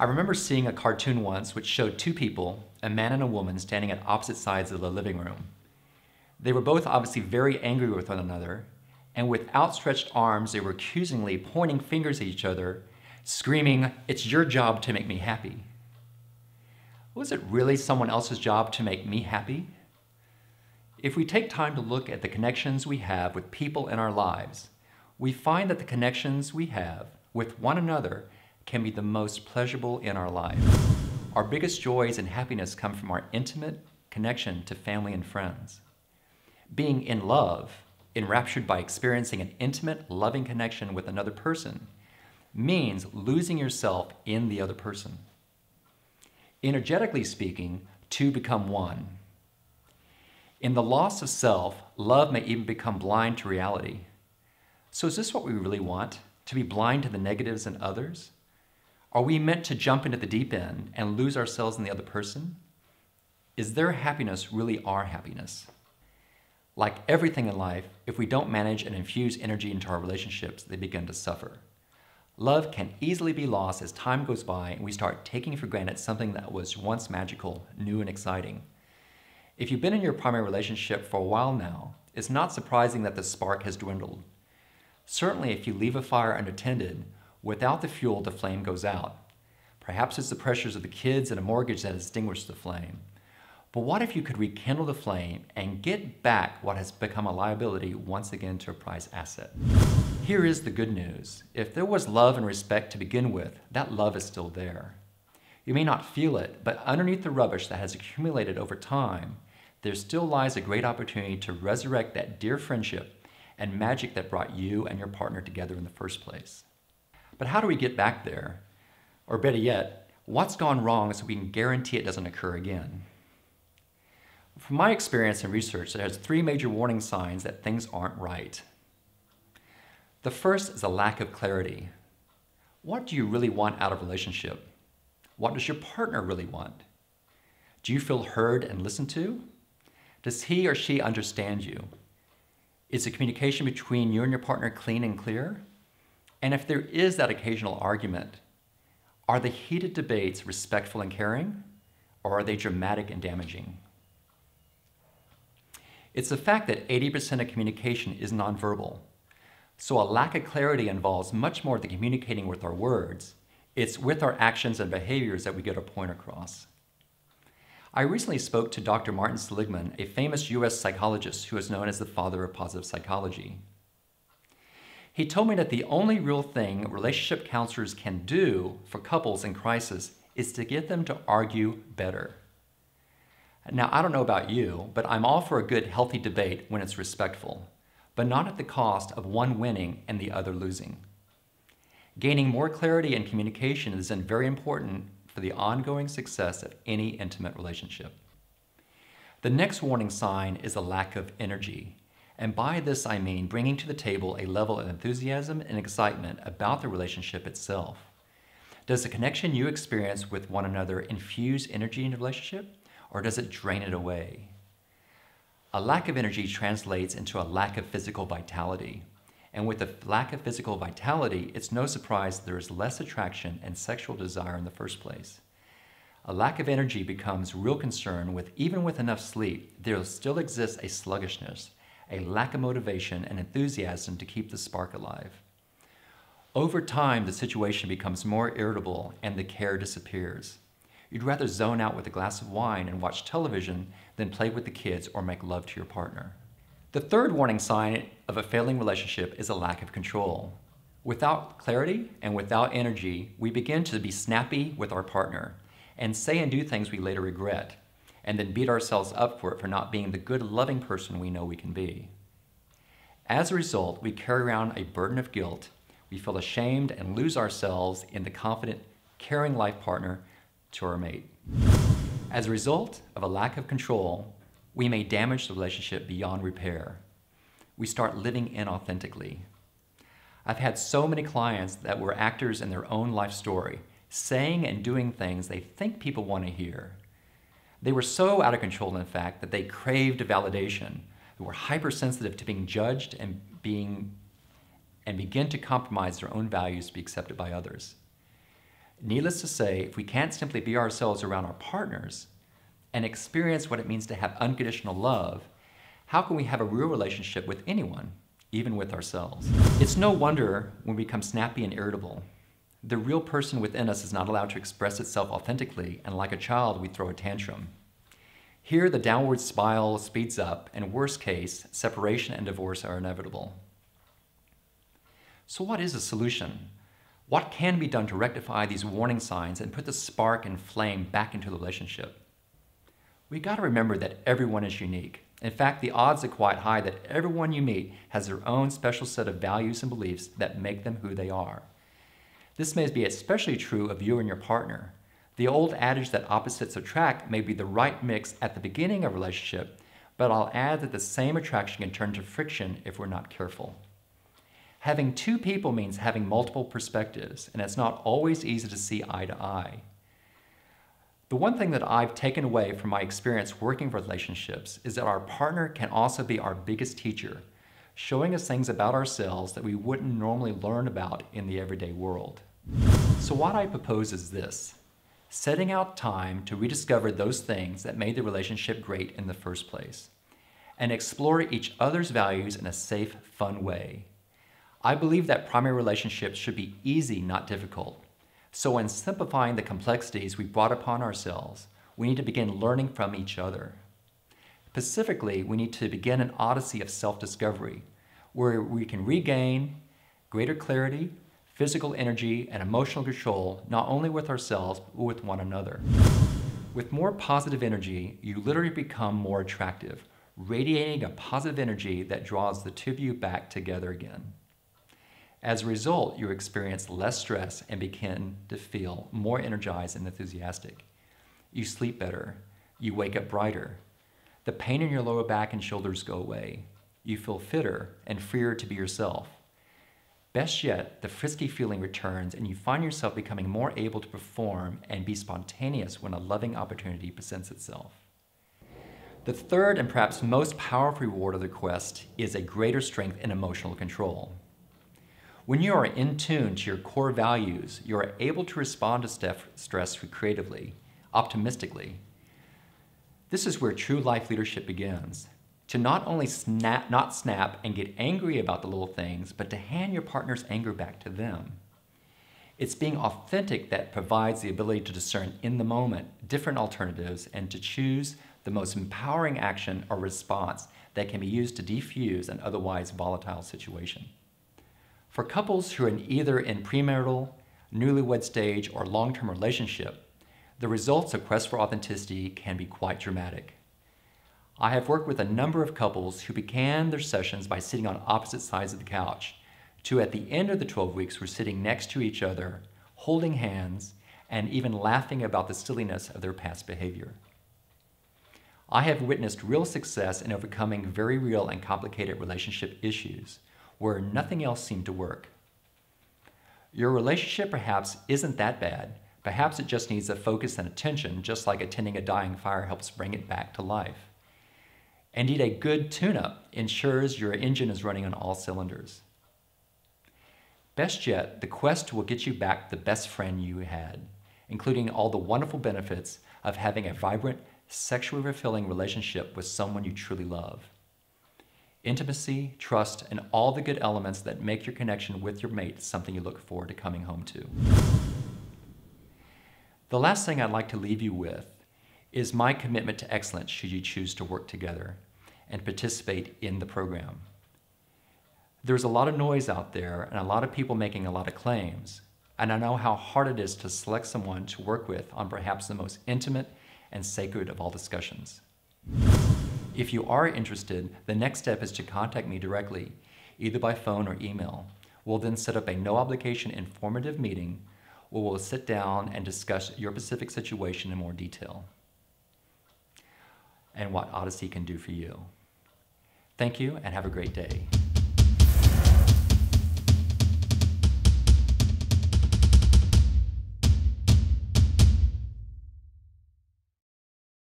I remember seeing a cartoon once which showed two people, a man and a woman, standing at opposite sides of the living room. They were both obviously very angry with one another, and with outstretched arms, they were accusingly pointing fingers at each other, screaming, "It's your job to make me happy." Was it really someone else's job to make me happy? If we take time to look at the connections we have with people in our lives, we find that the connections we have with one another can be the most pleasurable in our life. Our biggest joys and happiness come from our intimate connection to family and friends. Being in love, enraptured by experiencing an intimate, loving connection with another person, means losing yourself in the other person. Energetically speaking, two become one. In the loss of self, love may even become blind to reality. So is this what we really want? To be blind to the negatives in others? Are we meant to jump into the deep end and lose ourselves in the other person? Is their happiness really our happiness? Like everything in life, if we don't manage and infuse energy into our relationships, they begin to suffer. Love can easily be lost as time goes by and we start taking for granted something that was once magical, new and exciting. If you've been in your primary relationship for a while now, it's not surprising that the spark has dwindled. Certainly if you leave a fire unattended, without the fuel, the flame goes out. Perhaps it's the pressures of the kids and a mortgage that has extinguished the flame. But what if you could rekindle the flame and get back what has become a liability once again to a prized asset? Here is the good news. If there was love and respect to begin with, that love is still there. You may not feel it, but underneath the rubbish that has accumulated over time, there still lies a great opportunity to resurrect that dear friendship and magic that brought you and your partner together in the first place. But how do we get back there? Or better yet, what's gone wrong so we can guarantee it doesn't occur again? From my experience and research, there's three major warning signs that things aren't right. The first is a lack of clarity. What do you really want out of a relationship? What does your partner really want? Do you feel heard and listened to? Does he or she understand you? Is the communication between you and your partner clean and clear? And if there is that occasional argument, are the heated debates respectful and caring, or are they dramatic and damaging? It's the fact that 80% of communication is nonverbal. So a lack of clarity involves much more than communicating with our words. It's with our actions and behaviors that we get our point across. I recently spoke to Dr. Martin Seligman, a famous US psychologist who is known as the father of positive psychology. He told me that the only real thing relationship counselors can do for couples in crisis is to get them to argue better. Now, I don't know about you, but I'm all for a good, healthy debate when it's respectful, but not at the cost of one winning and the other losing. Gaining more clarity and communication is then very important for the ongoing success of any intimate relationship. The next warning sign is a lack of energy. And by this I mean bringing to the table a level of enthusiasm and excitement about the relationship itself. Does the connection you experience with one another infuse energy in the relationship, or does it drain it away? A lack of energy translates into a lack of physical vitality. And with a lack of physical vitality, it's no surprise there is less attraction and sexual desire in the first place. A lack of energy becomes real concern even with enough sleep, there still exists a sluggishness, a lack of motivation and enthusiasm to keep the spark alive. Over time, the situation becomes more irritable and the care disappears. You'd rather zone out with a glass of wine and watch television than play with the kids or make love to your partner. The third warning sign of a failing relationship is a lack of control. Without clarity and without energy, we begin to be snappy with our partner and say and do things we later regret, and then beat ourselves up for it for not being the good, loving person we know we can be. As a result, we carry around a burden of guilt, we feel ashamed and lose ourselves in the confident, caring life partner to our mate. As a result of a lack of control, we may damage the relationship beyond repair. We start living inauthentically. I've had so many clients that were actors in their own life story, saying and doing things they think people want to hear. They were so out of control, in fact, that they craved validation. They were hypersensitive to being judged and begin to compromise their own values to be accepted by others. Needless to say, if we can't simply be ourselves around our partners and experience what it means to have unconditional love, how can we have a real relationship with anyone, even with ourselves? It's no wonder when we become snappy and irritable. The real person within us is not allowed to express itself authentically, and like a child, we throw a tantrum. Here, the downward spiral speeds up, and worst case, separation and divorce are inevitable. So what is the solution? What can be done to rectify these warning signs and put the spark and flame back into the relationship? We gotta remember that everyone is unique. In fact, the odds are quite high that everyone you meet has their own special set of values and beliefs that make them who they are. This may be especially true of you and your partner. The old adage that opposites attract may be the right mix at the beginning of a relationship, but I'll add that the same attraction can turn to friction if we're not careful. Having two people means having multiple perspectives, and it's not always easy to see eye to eye. The one thing that I've taken away from my experience working with relationships is that our partner can also be our biggest teacher, showing us things about ourselves that we wouldn't normally learn about in the everyday world. So what I propose is this: setting out time to rediscover those things that made the relationship great in the first place, and explore each other's values in a safe, fun way. I believe that primary relationships should be easy, not difficult. So in simplifying the complexities we brought upon ourselves, we need to begin learning from each other. Specifically, we need to begin an odyssey of self-discovery, where we can regain greater clarity, physical energy, and emotional control, not only with ourselves, but with one another. With more positive energy, you literally become more attractive, radiating a positive energy that draws the two of you back together again. As a result, you experience less stress and begin to feel more energized and enthusiastic. You sleep better. You wake up brighter. The pain in your lower back and shoulders go away. You feel fitter and freer to be yourself. Best yet, the frisky feeling returns and you find yourself becoming more able to perform and be spontaneous when a loving opportunity presents itself. The third and perhaps most powerful reward of the quest is a greater strength in emotional control. When you are in tune to your core values, you are able to respond to stress creatively, optimistically. This is where true life leadership begins. To not only not snap and get angry about the little things, but to hand your partner's anger back to them. It's being authentic that provides the ability to discern in the moment different alternatives and to choose the most empowering action or response that can be used to defuse an otherwise volatile situation. For couples who are either in premarital, newlywed stage, or long-term relationship, the results of Quest for Authenticity can be quite dramatic. I have worked with a number of couples who began their sessions by sitting on opposite sides of the couch, to at the end of the 12 weeks were sitting next to each other, holding hands, and even laughing about the silliness of their past behavior. I have witnessed real success in overcoming very real and complicated relationship issues, where nothing else seemed to work. Your relationship perhaps isn't that bad. Perhaps it just needs a focus and attention, just like attending a dying fire helps bring it back to life. Indeed, a good tune-up ensures your engine is running on all cylinders. Best yet, the quest will get you back the best friend you had, including all the wonderful benefits of having a vibrant, sexually fulfilling relationship with someone you truly love. Intimacy, trust, and all the good elements that make your connection with your mate something you look forward to coming home to. The last thing I'd like to leave you with is my commitment to excellence should you choose to work together and participate in the program. There's a lot of noise out there and a lot of people making a lot of claims, and I know how hard it is to select someone to work with on perhaps the most intimate and sacred of all discussions. If you are interested, the next step is to contact me directly, either by phone or email. We'll then set up a no-obligation informative meeting where we'll sit down and discuss your specific situation in more detail and what Odyssey can do for you. Thank you and have a great day.